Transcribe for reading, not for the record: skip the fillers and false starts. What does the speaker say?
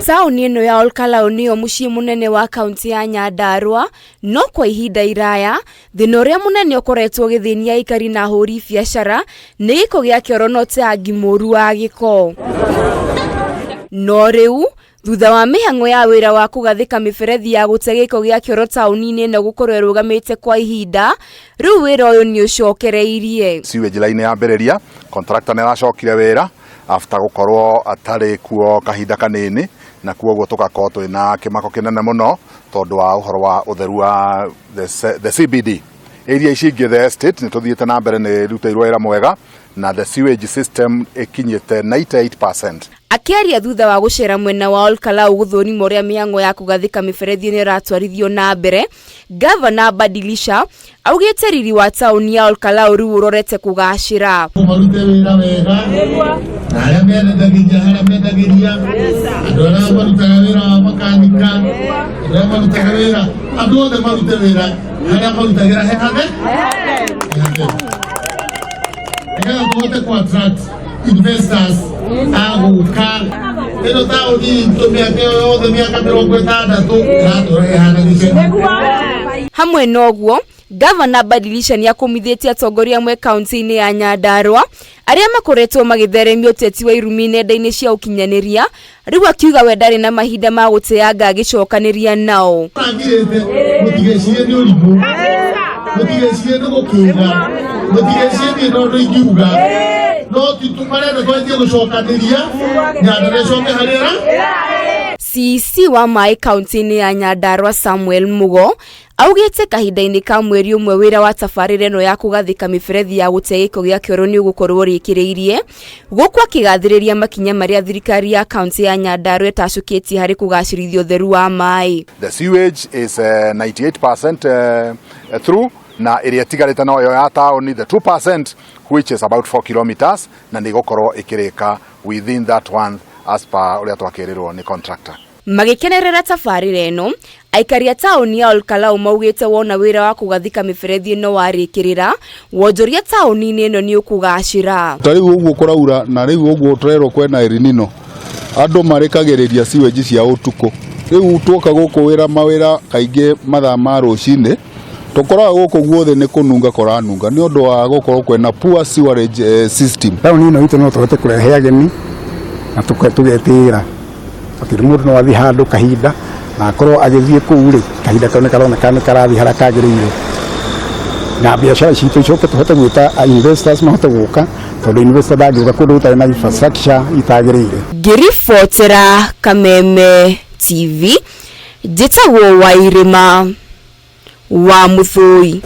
Tauni ino ya Ol Kalou niyo muciĩ munene wa kaunti ya Nyandarua, no kwa ihinda iraya thĩna ũrĩa munene ũkoretwo gĩthĩnia aikari na ahũri biacara nĩ gĩko gĩa kĩoro na ũteangi mũru wa gĩko. No rĩu thutha wa mĩhang'o ya wĩra wa kũgathĩka mĩberethi ya gũte gĩko gĩa kĩoro taũni-inĩ ĩno gũkorwo ĩrũgamĩte kwa ihinda, rĩu wĩra ũyũ nĩ ũcokereirie. Sewage line ya MBERE contractor nĩ aracokire wĩra after gũkorwo atarĩ kuo kahinda kanini, na kuoguo tugakorwo twina kimako kinene muno tondu wa uhoro wa utheru wa the CBD area ici ingĩ the estate ni tuthiĩte na mbere ni rutĩirwo wĩra mwega na the sewage system ikinyĩte 98%. Akiaria thutha wa gucera mwena wa Ol Kalou guthũrima ũrĩa mĩhang'o ya kũgathĩka mĩberethi nĩ ĩratwarithio na mbere, Gavana Badilisha augĩte riri wa taũni ya Ol Kalou rĩu ũrorete kũgacĩra. Marute wĩra wega na arĩa mendagĩria harĩa mendagĩria, andũ arĩa marutaga wĩra wa makanika, arĩa marutaga wĩra, andũ othe marute wĩra harĩa marutagĩra hehathe. Nĩgetha tũhote kũ-attract investors aguka ino taũni tũmĩaka yothe mĩaka 60 natũrehana gĩceni. Hamwe noguo Gavana Badilisha nĩ akomithĩtie atongoria amwe kaunti-inĩ ya Nyandarua arĩa makoretwo magĩtheremia ũteti wa irumi nenda-inĩ cia ũkinyanĩria, rĩu akiuga we ndarĩ na mahinda ma gũteanga agĩcokanĩria nao. Mũtigecirie nĩ ũrimũ, mũtigecirie nĩ gũkĩga, mũtigecirie nĩ ũndũ ingiuga, no titumarenda twathiĩ gũcokanĩria Nyandarua ĩcoke harĩa. CC wa maai kaunti-inĩ ya Nyandarua Samuel Mugo augĩte kahinda-inĩ ka mweri ũmwe wĩra wa tabarĩra ĩno ya kũgathĩka mĩberethi ya gũte gĩko gĩa kĩoro nĩ ũgũkorwo rĩkĩrĩirie, gũkũ akĩgathĩrĩria makinya marĩa thirikari ya kaunti ya Nyandarua ĩtacũkĩtie harĩ kũgacĩrithia ũtheru wa maĩ. The sewage is 98% through, na area tigarĩte no yo ya taũni the 2% which is about 4 kilometers, na nĩ gũkorwo ĩkĩrĩka within that one as per ũrĩa twakĩrĩrwo nĩ contractor. Magĩkenerera tabarĩra ĩno, aikari a taũni ya Ol Kalou maugĩte wona wĩra wa kũgathĩka mĩberethi ĩno warĩkĩrĩra, wonjoria taũni-inĩ ĩno nĩ ũkũgacĩra. Rĩu ũguo kũraura na rĩu ũguo tũrerwo kwena El Nino, andũ marekagĩrĩria sewage cia ũtukũ. Rĩu twoka gũkũ wĩra mawĩra kaingĩ mathaa ma rũcinĩ, tũkoragwo gũkũ guothe nĩ kũnunga kũranunga nĩ ũndũ wa gũkorwo kwena poor sewerage system. Taũni ĩno itũ no tũhote kũrehe ageni na tũgetĩĩra atĩ mũndũ no athiĩ handũ kahinda na akorwo agĩthiĩ kũu rĩ, kahinda kau nĩ karoneka nĩ karathiĩ harĩa kagĩrĩire, na biacara citũ icoke tũhote gwĩta investors mahote gũka, tondũ investor ndangĩũka kũndũ gũtarĩ na infrastructure itagĩrĩire. Ngĩribotera Kameme TV, njĩtagwo Wairĩma wa Mũthũi.